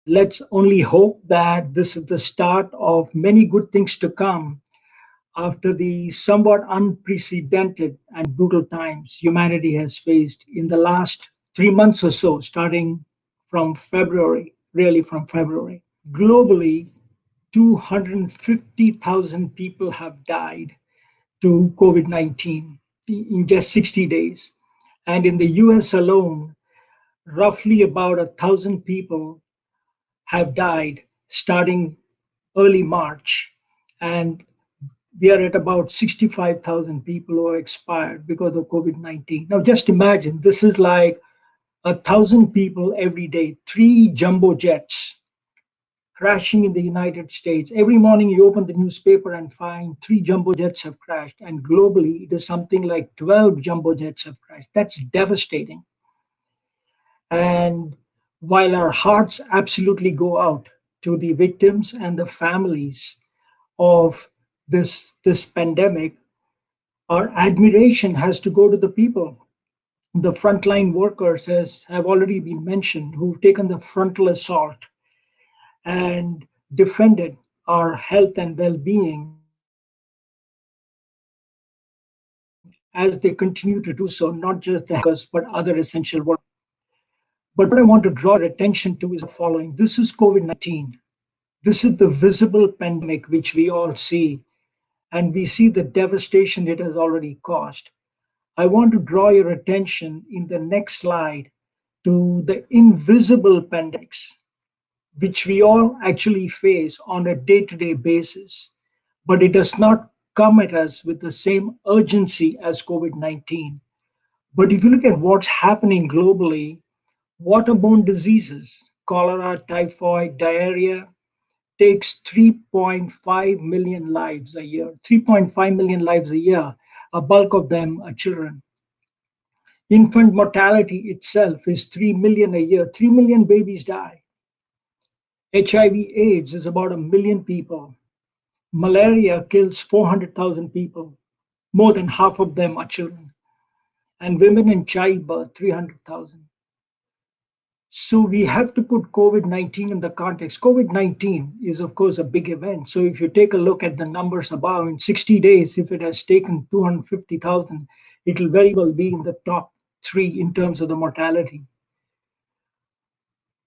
Let's only hope that this is the start of many good things to come after the somewhat unprecedented and brutal times humanity has faced in the last 3 months or so, starting from February, really from February. Globally, 250,000 people have died to COVID 19 in just 60 days. And in the US alone, roughly about 1,000 people have died starting early March. And we are at about 65,000 people who are expired because of COVID 19. Now, just imagine this is like 1,000 people every day, three jumbo jets crashing in the United States. Every morning you open the newspaper and find three jumbo jets have crashed. And globally, it is something like 12 jumbo jets have crashed. That's devastating. And while our hearts absolutely go out to the victims and the families of this pandemic, our admiration has to go to the people. The frontline workers, as have already been mentioned, who've taken the frontal assault and defended our health and well-being as they continue to do so, not just the healthcare workers, but other essential workers. But what I want to draw your attention to is the following. This is COVID 19. This is the visible pandemic which we all see, and we see the devastation it has already caused. I want to draw your attention in the next slide to the invisible pandemics, which we all actually face on a day to day basis, but it does not come at us with the same urgency as COVID 19. But if you look at what's happening globally, waterborne diseases, cholera, typhoid, diarrhea, takes 3.5 million lives a year. 3.5 million lives a year. A bulk of them are children. Infant mortality itself is 3 million a year. 3 million babies die. HIV/AIDS is about a million people. Malaria kills 400,000 people. More than half of them are children. And women in childbirth, 300,000. So we have to put COVID 19 in the context. COVID 19 is, of course, a big event. So if you take a look at the numbers above, in 60 days, if it has taken 250,000, it will very well be in the top three in terms of the mortality.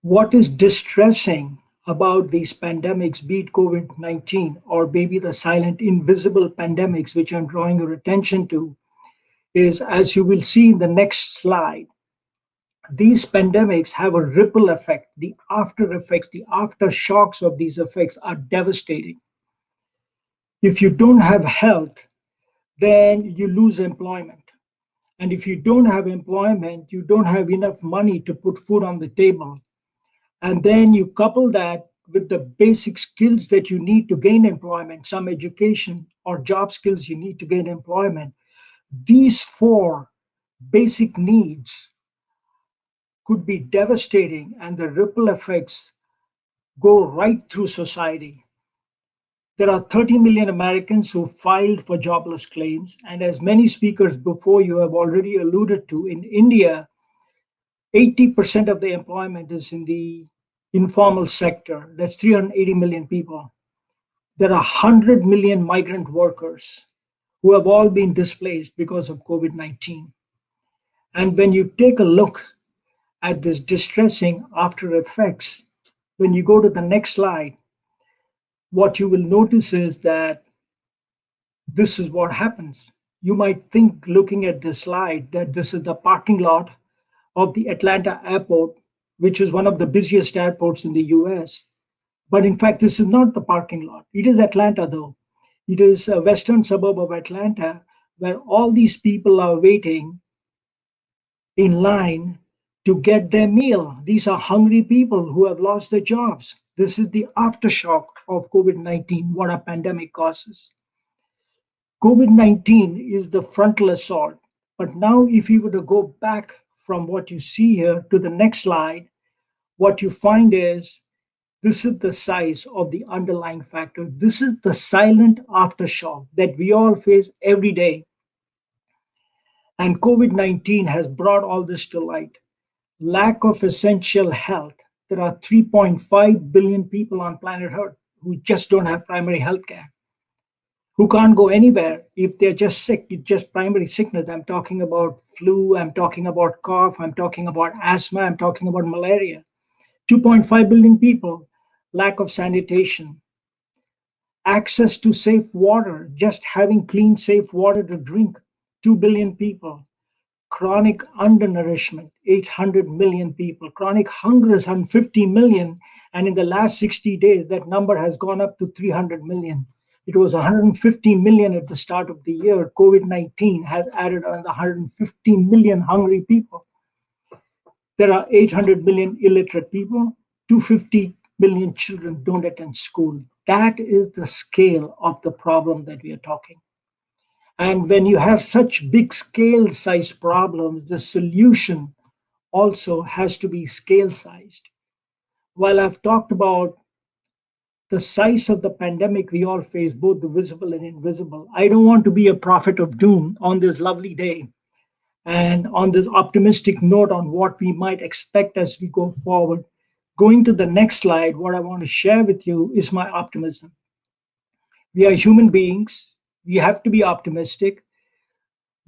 What is distressing about these pandemics, be it COVID 19 or maybe the silent, invisible pandemics, which I'm drawing your attention to, is as you will see in the next slide, these pandemics have a ripple effect. The after effects, the aftershocks of these effects are devastating. If you don't have health, then you lose employment. And if you don't have employment, you don't have enough money to put food on the table. And then you couple that with the basic skills that you need to gain employment, some education or job skills you need to gain employment. These four basic needs could be devastating, and the ripple effects go right through society. There are 30 million Americans who filed for jobless claims, and as many speakers before you have already alluded to, in India, 80% of the employment is in the informal sector. That's 380 million people. There are 100 million migrant workers who have all been displaced because of COVID 19. And when you take a look at this distressing after effects, when you go to the next slide, what you will notice is that this is what happens. You might think, looking at this slide, that this is the parking lot of the Atlanta airport, which is one of the busiest airports in the US. But in fact, this is not the parking lot. It is Atlanta, though. It is a western suburb of Atlanta where all these people are waiting in line to get their meal. These are hungry people who have lost their jobs. This is the aftershock of COVID 19, what a pandemic causes. COVID 19 is the frontal assault. But now, if you were to go back from what you see here to the next slide, what you find is this is the size of the underlying factor. This is the silent aftershock that we all face every day. And COVID 19 has brought all this to light. Lack of essential health, there are 3.5 billion people on planet Earth who just don't have primary health care, who can't go anywhere if they're just sick. It's just primary sickness. I'm talking about flu, I'm talking about cough, I'm talking about asthma, I'm talking about malaria. 2.5 billion people, lack of sanitation, access to safe water, just having clean, safe water to drink, 2 billion people. Chronic undernourishment, 800 million people. Chronic hunger is 150 million. And in the last 60 days, that number has gone up to 300 million. It was 150 million at the start of the year. COVID 19 has added another 150 million hungry people. There are 800 million illiterate people. 250 million children don't attend school. That is the scale of the problem that we are talking. And when you have such big scale size problems, the solution also has to be scale sized. While I've talked about the size of the pandemic we all face, both the visible and invisible, I don't want to be a prophet of doom on this lovely day and on this optimistic note on what we might expect as we go forward. Going to the next slide, what I want to share with you is my optimism. We are human beings. We have to be optimistic.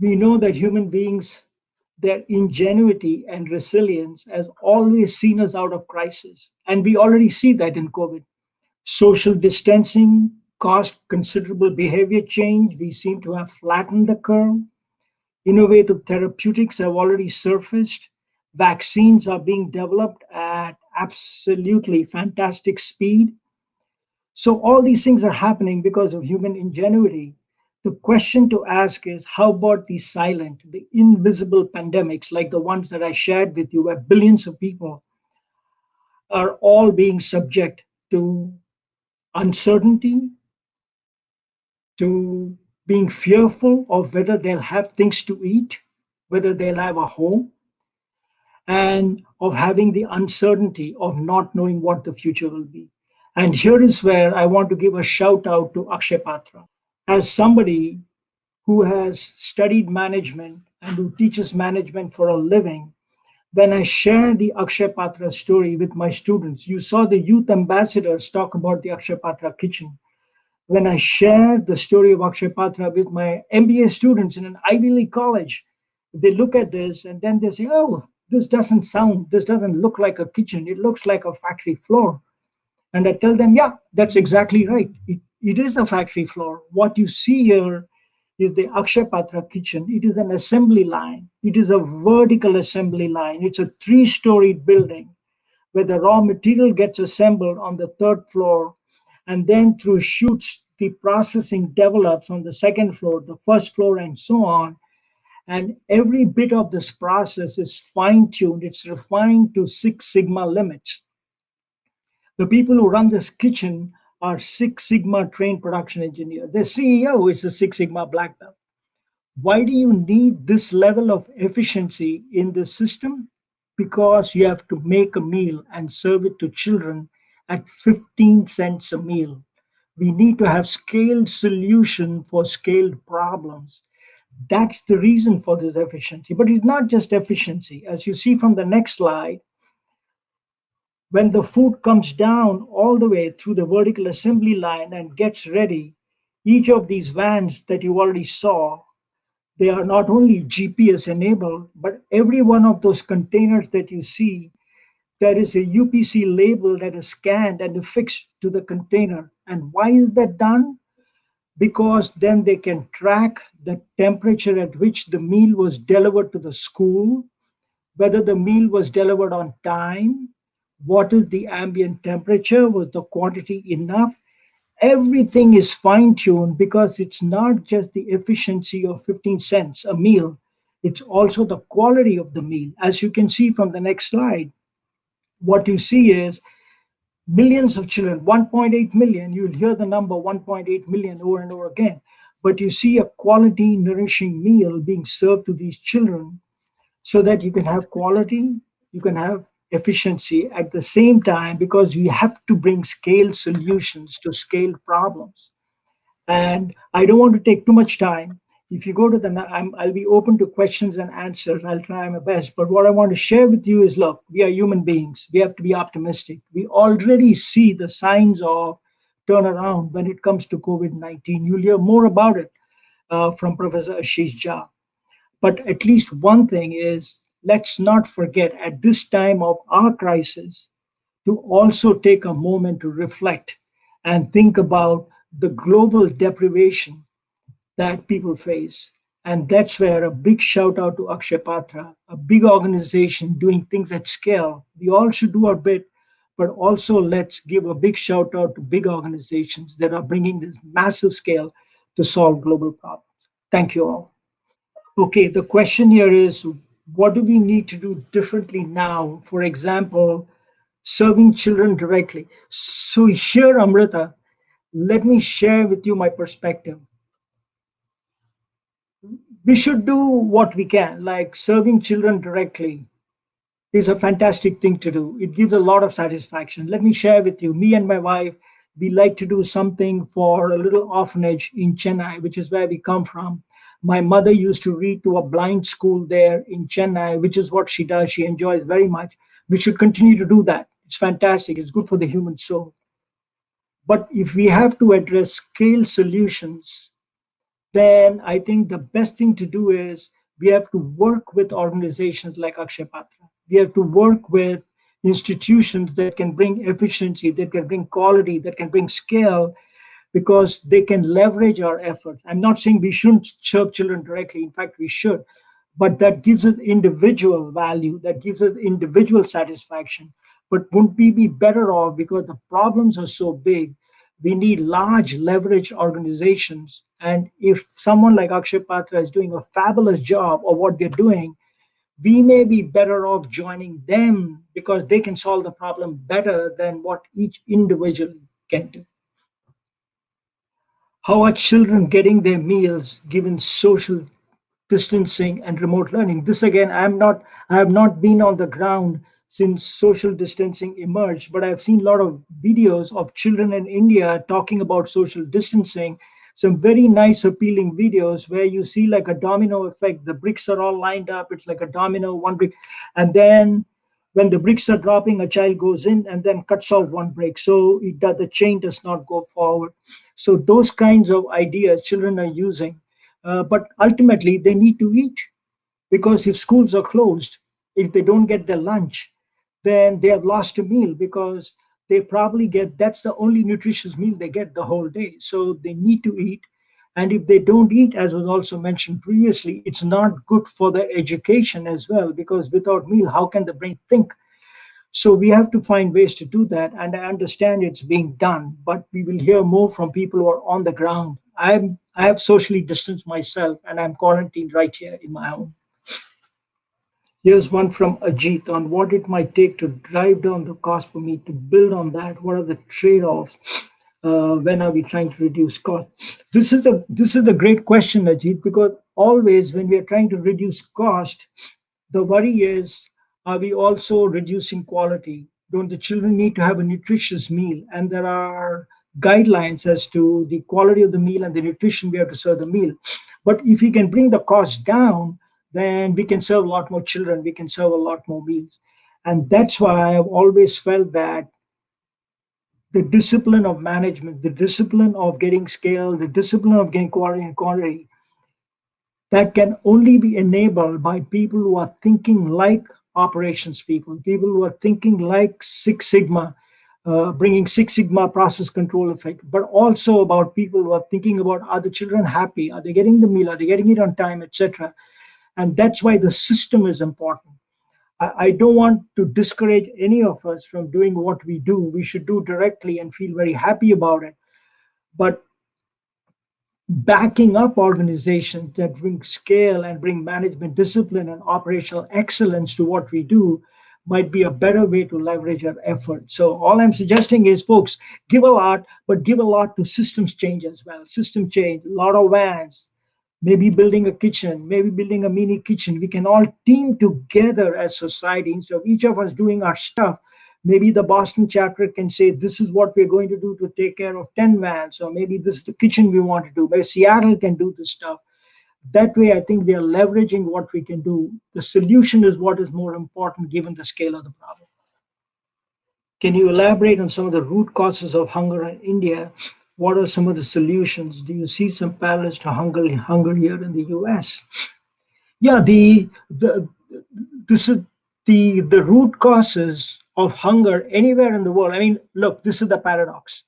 We know that human beings, their ingenuity and resilience has always seen us out of crisis. And we already see that in COVID. Social distancing caused considerable behavior change. We seem to have flattened the curve. Innovative therapeutics have already surfaced. Vaccines are being developed at absolutely fantastic speed. So, all these things are happening because of human ingenuity. The question to ask is how about the silent, the invisible pandemics like the ones that I shared with you, where billions of people are all being subject to uncertainty, to being fearful of whether they'll have things to eat, whether they'll have a home, and of having the uncertainty of not knowing what the future will be. And here is where I want to give a shout out to Akshay Patra. As somebody who has studied management and who teaches management for a living, when I share the Akshay Patra story with my students, you saw the youth ambassadors talk about the Akshay Patra kitchen. When I share the story of Akshay Patra with my MBA students in an Ivy League college, they look at this and then they say, oh, this doesn't look like a kitchen. It looks like a factory floor. And I tell them, yeah, that's exactly right. It is a factory floor. What you see here is the Akshay Patra kitchen. It is an assembly line. It is a vertical assembly line. It's a three-storied building where the raw material gets assembled on the third floor, and then through chutes, the processing develops on the second floor, the first floor, and so on. And every bit of this process is fine-tuned. It's refined to Six Sigma limits. The people who run this kitchen are Six Sigma trained production engineers. The CEO is a Six Sigma black belt. Why do you need this level of efficiency in the system? Because you have to make a meal and serve it to children at 15 cents a meal. We need to have scaled solution for scaled problems. That's the reason for this efficiency. But it's not just efficiency. As you see from the next slide, when the food comes down all the way through the vertical assembly line and gets ready, each of these vans that you already saw, they are not only GPS enabled, but every one of those containers that you see, there is a UPC label that is scanned and affixed to the container. And why is that done? Because then they can track the temperature at which the meal was delivered to the school, whether the meal was delivered on time, what is the ambient temperature, was the quantity enough. Everything is fine tuned because it's not just the efficiency of 15 cents a meal, it's also the quality of the meal. As you can see from the next slide, what you see is millions of children, 1.8 million. You'll hear the number 1.8 million over and over again. But you see a quality, nourishing meal being served to these children so that you can have quality, you can have efficiency at the same time, because you have to bring scale solutions to scale problems. And I don't want to take too much time. If you go to I'll be open to questions and answers. I'll try my best. But what I want to share with you is, look, we are human beings. We have to be optimistic. We already see the signs of turnaround when it comes to COVID-19. You'll hear more about it from Professor Ashish Jha. But at least one thing is, let's not forget at this time of our crisis to also take a moment to reflect and think about the global deprivation that people face. And that's where a big shout out to Akshay Patra, a big organization doing things at scale. We all should do our bit, but also let's give a big shout out to big organizations that are bringing this massive scale to solve global problems. Thank you all. Okay, the question here is, what do we need to do differently now? For example, serving children directly. So, here, Amrita, let me share with you my perspective. We should do what we can, like serving children directly is a fantastic thing to do. It gives a lot of satisfaction. Let me share with you. Me and my wife, we like to do something for a little orphanage in Chennai, which is where we come from. My mother used to read to a blind school there in Chennai, which is what she does. She enjoys very much. We should continue to do that. It's fantastic. It's good for the human soul. But if we have to address scale solutions, then I think the best thing to do is we have to work with organizations like Akshay Patra. We have to work with institutions that can bring efficiency, that can bring quality, that can bring scale, because they can leverage our efforts. I'm not saying we shouldn't serve children directly. In fact, we should. But that gives us individual value, that gives us individual satisfaction. But wouldn't we be better off, because the problems are so big? We need large leverage organizations. And if someone like Akshay Patra is doing a fabulous job of what they're doing, we may be better off joining them because they can solve the problem better than what each individual can do. How are children getting their meals given social distancing and remote learning? This again, I have not been on the ground since social distancing emerged, but I've seen a lot of videos of children in India talking about social distancing. Some very nice, appealing videos where you see like a domino effect. The bricks are all lined up. It's like a domino, one brick. And then when the bricks are dropping, a child goes in and then cuts off one brick. So the chain does not go forward. So those kinds of ideas children are using, but ultimately they need to eat, because if schools are closed, if they don't get their lunch, then they have lost a meal, because they probably get, that's the only nutritious meal they get the whole day. So they need to eat. And if they don't eat, as was also mentioned previously, it's not good for their education as well, because without meal, how can the brain think? So we have to find ways to do that. And I understand it's being done, but we will hear more from people who are on the ground. I have socially distanced myself and I'm quarantined right here in my home. Here's one from Ajit on what it might take to drive down the cost for me. To build on that, what are the trade-offs? When are we trying to reduce cost? This is a great question, Ajit, because always when we are trying to reduce cost, the worry is, are we also reducing quality? Don't the children need to have a nutritious meal? And there are guidelines as to the quality of the meal and the nutrition we have to serve the meal. But if we can bring the cost down, then we can serve a lot more children, we can serve a lot more meals. And that's why I have always felt that the discipline of management, the discipline of getting scale, the discipline of getting quality and quantity, that can only be enabled by people who are thinking like operations people, people who are thinking like Six Sigma, bringing Six Sigma process control effect, but also about people who are thinking about, are the children happy? Are they getting the meal? Are they getting it on time, etc.? And that's why the system is important. I don't want to discourage any of us from doing what we do. We should do directly and feel very happy about it. But backing up organizations that bring scale and bring management discipline and operational excellence to what we do might be a better way to leverage our effort. So all I'm suggesting is, folks, give a lot, but give a lot to systems change as well. System change, a lot of vans, maybe building a kitchen, maybe building a mini kitchen. We can all team together as society. Instead of each of us doing our stuff, maybe the Boston chapter can say, this is what we're going to do to take care of 10 vans, or maybe this is the kitchen we want to do. Maybe Seattle can do this stuff. That way, I think we are leveraging what we can do. The solution is what is more important given the scale of the problem. Can you elaborate on some of the root causes of hunger in India? What are some of the solutions? Do you see some parallels to hunger here in the US? Yeah, the this is the root causes of hunger anywhere in the world. I mean, look, this is the paradox.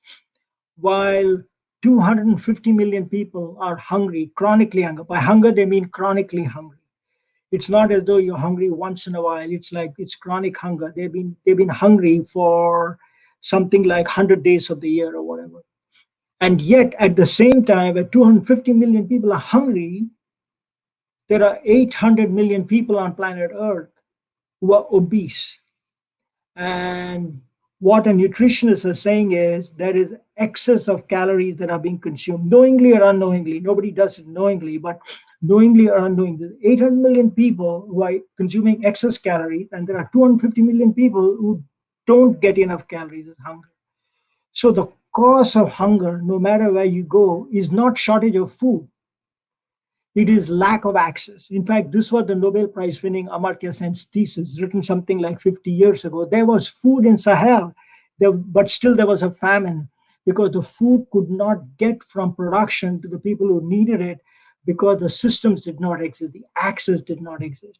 While 250 million people are hungry, chronically hungry. By hunger, they mean chronically hungry. It's not as though you're hungry once in a while. It's like it's chronic hunger. They've been hungry for something like 100 days of the year or whatever. And yet, at the same time, where 250 million people are hungry, there are 800 million people on planet Earth who are obese. And what a nutritionist is saying is there is excess of calories that are being consumed, knowingly or unknowingly. Nobody does it knowingly, but knowingly or unknowingly. 800 million people who are consuming excess calories, and there are 250 million people who don't get enough calories as hunger. So the cause of hunger, no matter where you go, is not shortage of food. It is lack of access. In fact, this was the Nobel Prize winning Amartya Sen's thesis, written something like 50 years ago. There was food in Sahel, but still there was a famine because the food could not get from production to the people who needed it because the systems did not exist, the access did not exist.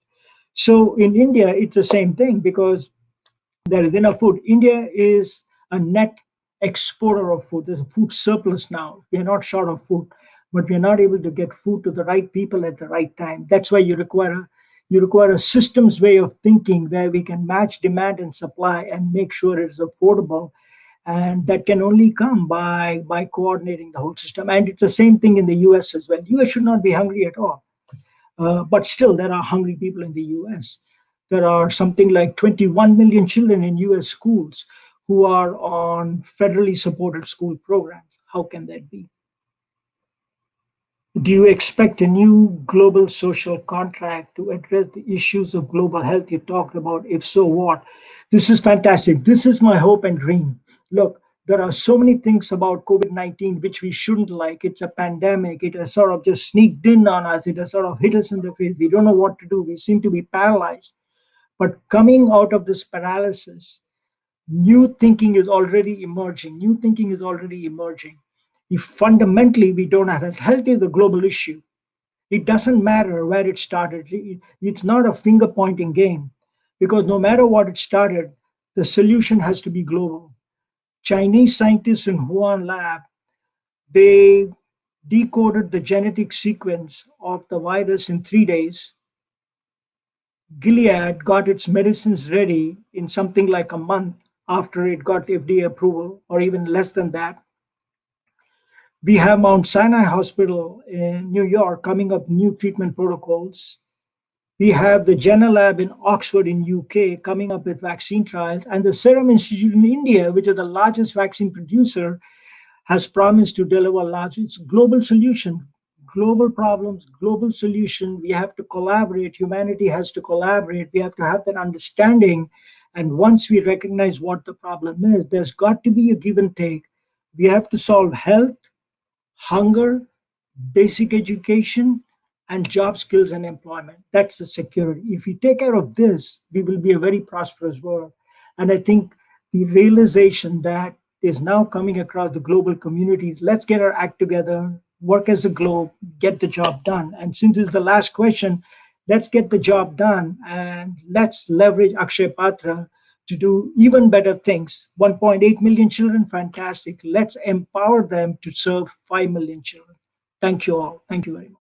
So in India, it's the same thing because there is enough food. India is a net exporter of food. There's a food surplus now. We are not short of food, but we are not able to get food to the right people at the right time. That's why you require a systems way of thinking where we can match demand and supply and make sure it's affordable. And that can only come by coordinating the whole system. And it's the same thing in the US as well. US should not be hungry at all. But still, there are hungry people in the US. There are something like 21 million children in US schools who are on federally supported school programs. How can that be? Do you expect a new global social contract to address the issues of global health you talked about? If so, what? This is fantastic. This is my hope and dream. Look, there are so many things about COVID 19 which we shouldn't like. It's a pandemic. It has sort of just sneaked in on us. It has sort of hit us in the face. We don't know what to do. We seem to be paralyzed. But coming out of this paralysis, new thinking is already emerging. New thinking is already emerging. If fundamentally we don't have health, health is a global issue. It doesn't matter where it started. It's not a finger pointing game because no matter what it started, the solution has to be global. Chinese scientists in Wuhan lab, they decoded the genetic sequence of the virus in 3 days. Gilead got its medicines ready in something like a month after it got FDA approval, or even less than that. We have Mount Sinai Hospital in New York coming up new treatment protocols. We have the Jenner Lab in Oxford in UK coming up with vaccine trials, and the Serum Institute in India, which is the largest vaccine producer, has promised to deliver large. It's global solution, global problems, global solution. We have to collaborate. Humanity has to collaborate. We have to have that understanding. And once we recognize what the problem is, there's got to be a give and take. We have to solve health, hunger, basic education, and job skills and employment. That's the security. If we take care of this, we will be a very prosperous world. And I think the realization that is now coming across the global communities, let's get our act together, work as a globe, get the job done. And since it's the last question, let's get the job done and let's leverage Akshay Patra to do even better things. 1.8 million children, fantastic. Let's empower them to serve 5 million children. Thank you all. Thank you very much.